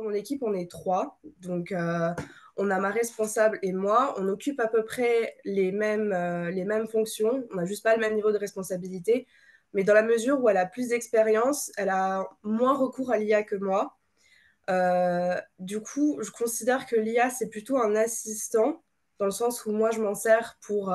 Dans mon équipe, on est trois. Donc, on a ma responsable et moi. On occupe à peu près les mêmes fonctions. On n'a juste pas le même niveau de responsabilité. Mais dans la mesure où elle a plus d'expérience, elle a moins recours à l'IA que moi. Du coup, je considère que l'IA, c'est plutôt un assistant, dans le sens où moi, je m'en sers pour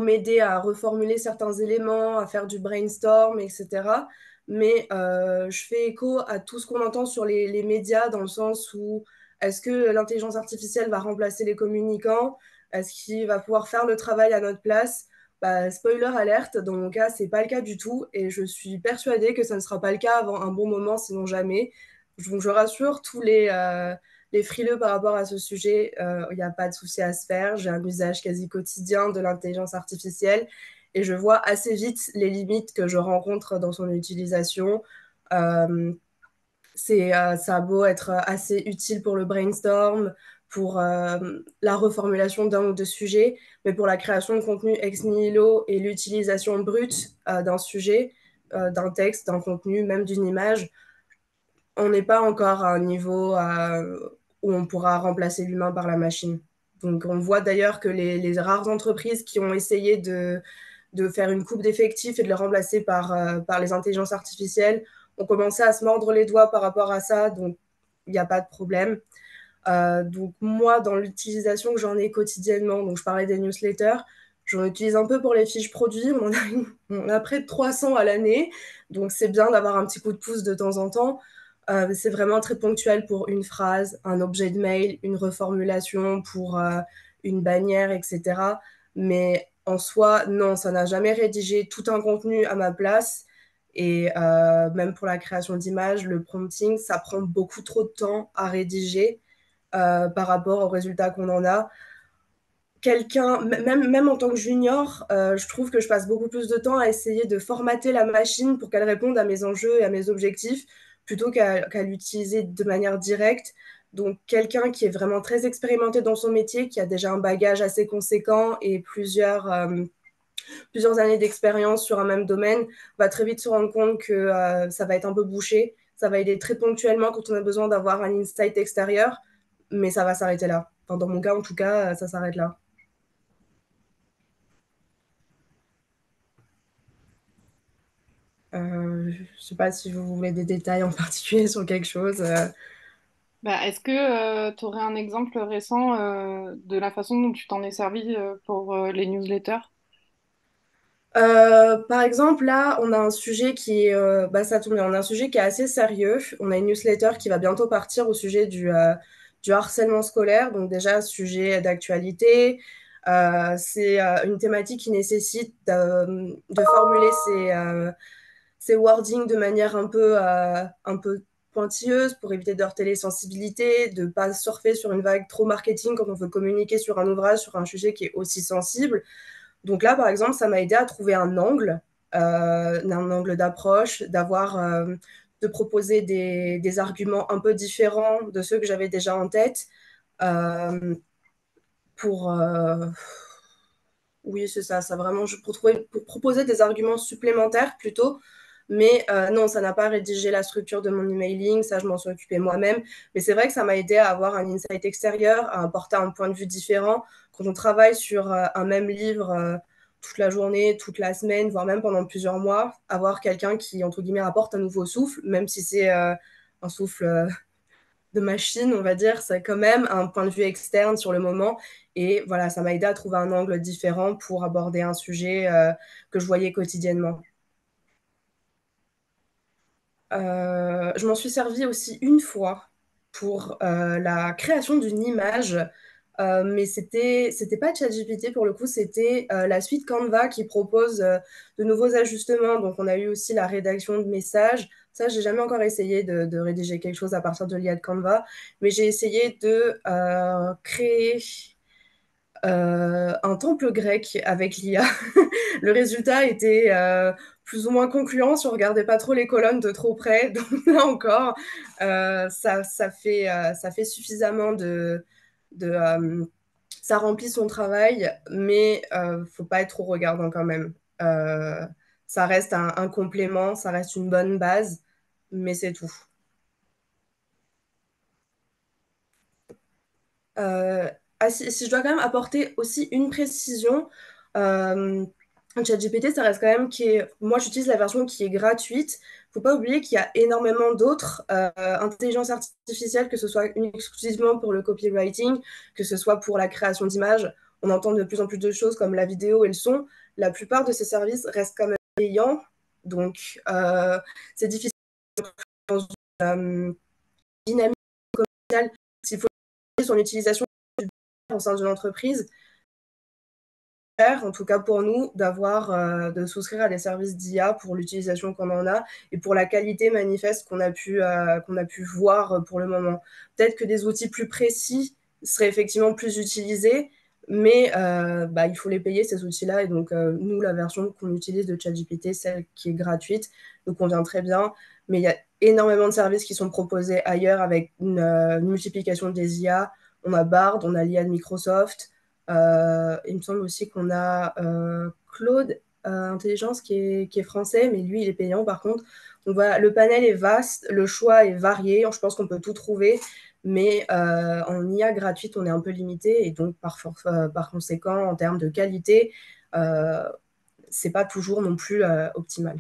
m'aider à reformuler certains éléments, à faire du brainstorm, etc. Mais je fais écho à tout ce qu'on entend sur les médias, dans le sens où est-ce que l'intelligence artificielle va remplacer les communicants? Est-ce qu'il va pouvoir faire le travail à notre place? Bah, spoiler alerte, dans mon cas, c'est pas le cas du tout, et je suis persuadée que ça ne sera pas le cas avant un bon moment, sinon jamais. Donc je rassure tous les frileux par rapport à ce sujet, il n'y a pas de souci à se faire. J'ai un usage quasi quotidien de l'intelligence artificielle et je vois assez vite les limites que je rencontre dans son utilisation. Euh, Ça a beau être assez utile pour le brainstorm, pour la reformulation d'un ou deux sujets, mais pour la création de contenu ex nihilo et l'utilisation brute d'un sujet, d'un texte, d'un contenu, même d'une image, on n'est pas encore à un niveau où on pourra remplacer l'humain par la machine. Donc on voit d'ailleurs que les rares entreprises qui ont essayé de faire une coupe d'effectifs et de le remplacer par les intelligences artificielles ont commencé à se mordre les doigts par rapport à ça, donc il n'y a pas de problème. Donc moi, dans l'utilisation que j'en ai quotidiennement, donc je parlais des newsletters, j'en utilise un peu pour les fiches produits, on a près de 300 à l'année, donc c'est bien d'avoir un petit coup de pouce de temps en temps. C'est vraiment très ponctuel pour une phrase, un objet de mail, une reformulation pour une bannière, etc. Mais en soi, non, ça n'a jamais rédigé tout un contenu à ma place. Et même pour la création d'images, le prompting, ça prend beaucoup trop de temps à rédiger par rapport aux résultats qu'on en a. Même en tant que junior, je trouve que je passe beaucoup plus de temps à essayer de formater la machine pour qu'elle réponde à mes enjeux et à mes objectifs plutôt qu'à l'utiliser de manière directe. Donc, quelqu'un qui est vraiment très expérimenté dans son métier, qui a déjà un bagage assez conséquent et plusieurs années d'expérience sur un même domaine, va très vite se rendre compte que ça va être un peu bouché. Ça va aider très ponctuellement quand on a besoin d'avoir un insight extérieur, mais ça va s'arrêter là. Enfin, dans mon cas, en tout cas, ça s'arrête là. Je ne sais pas si vous voulez des détails en particulier sur quelque chose. Bah, est-ce que tu aurais un exemple récent de la façon dont tu t'en es servi pour les newsletters? Par exemple, là, on a un sujet qui est, bah, ça tombe bien, on a un sujet qui est assez sérieux. On a une newsletter qui va bientôt partir au sujet du harcèlement scolaire. Donc déjà, sujet d'actualité. C'est une thématique qui nécessite de formuler ces wordings de manière un peu pointilleuse pour éviter de heurter les sensibilités, de ne pas surfer sur une vague trop marketing quand on veut communiquer sur un ouvrage, sur un sujet qui est aussi sensible. Donc là, par exemple, ça m'a aidé à trouver un angle d'approche, de proposer des arguments un peu différents de ceux que j'avais déjà en tête euh, pour, oui, c'est ça, ça vraiment, pour proposer des arguments supplémentaires plutôt. Mais non, ça n'a pas rédigé la structure de mon emailing, ça je m'en suis occupée moi-même. Mais c'est vrai que ça m'a aidé à avoir un insight extérieur, à apporter un point de vue différent. Quand on travaille sur un même livre toute la journée, toute la semaine, voire même pendant plusieurs mois, avoir quelqu'un qui, entre guillemets, apporte un nouveau souffle, même si c'est un souffle de machine, on va dire, c'est quand même un point de vue externe sur le moment. Et voilà, ça m'a aidé à trouver un angle différent pour aborder un sujet que je voyais quotidiennement. Je m'en suis servi aussi une fois pour la création d'une image, mais c'était pas ChatGPT pour le coup, c'était la suite Canva qui propose de nouveaux ajustements. Donc on a eu aussi la rédaction de messages. Ça, j'ai jamais encore essayé de rédiger quelque chose à partir de l'IA de Canva, mais j'ai essayé de créer un temple grec avec l'IA. Le résultat était plus ou moins concluant si on regardait pas trop les colonnes de trop près. Donc là encore, ça fait suffisamment ça remplit son travail, mais faut pas être trop regardant quand même. Euh, Ça reste un complément, ça reste une bonne base, mais c'est tout. Si je dois quand même apporter aussi une précision, euh, ChatGPT, ça reste quand même moi, j'utilise la version qui est gratuite. Faut pas oublier qu'il y a énormément d'autres intelligences artificielles, que ce soit exclusivement pour le copywriting, que ce soit pour la création d'images. On entend de plus en plus de choses comme la vidéo et le son. La plupart de ces services restent quand même payants, donc c'est difficile dans une dynamique commerciale. S'il faut son utilisation au sein d'une entreprise, en tout cas pour nous, de souscrire à des services d'IA pour l'utilisation qu'on en a et pour la qualité manifeste qu'on a pu voir pour le moment. Peut-être que des outils plus précis seraient effectivement plus utilisés, mais il faut les payer ces outils-là. Et donc, nous, la version qu'on utilise de ChatGPT, celle qui est gratuite, nous convient très bien. Mais il y a énormément de services qui sont proposés ailleurs avec une multiplication des IA. On a Bard, on a l'IA de Microsoft. Il me semble aussi qu'on a Claude Intelligence qui est français, mais lui, il est payant par contre. Donc voilà, le panel est vaste, le choix est varié, je pense qu'on peut tout trouver, mais en IA gratuite, on est un peu limité, et donc par conséquent, en termes de qualité, c'est pas toujours non plus optimal.